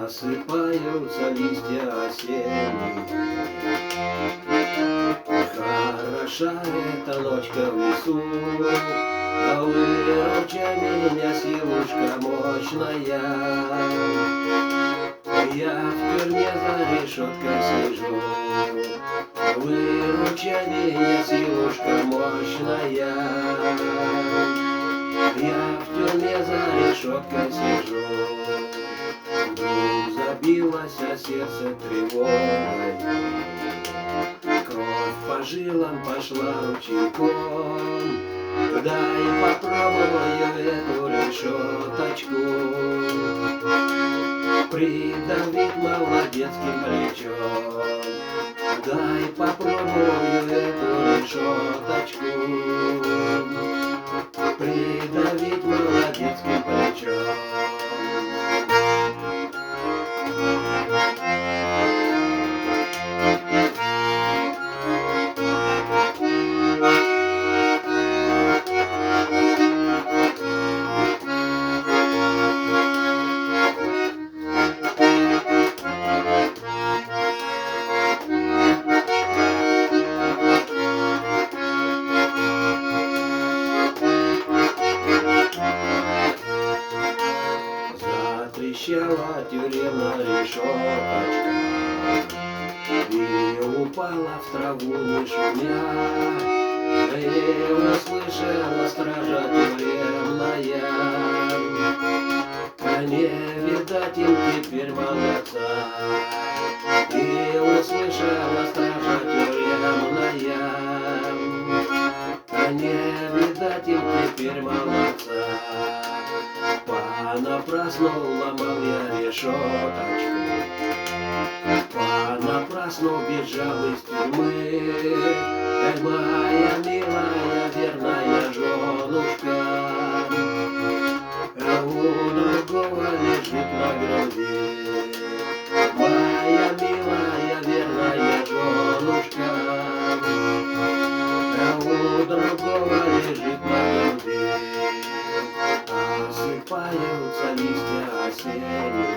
Осыпаются листья осенние. Хороша эта ночка в лесу, да выручай меня, силушка мощная. Я в тюрьме за решеткой сижу, выручай меня, силушка мощная. Я в тюрьме за решеткой сижу. Вдруг забилось сердце тревогой, кровь по жилам пошла ручейком. Дай попробую эту решеточку придавить молодецким плечом. Дай попробую эту решеточку придавить молодецким плечом. Трещала тюремная решеточка и упала в траву не шумя. И услышала стража тюремная: не видать им теперь молодца. И услышала стража тюремная: не видать им теперь молодца. Понапрасну ломал я решеточку, понапрасну бежал из тюрьмы. Эх, моя милая верная женушка, у другого лежит на груди. Моя милая верная женушка, у другого лежит на груди. Осыпаются листья осенние.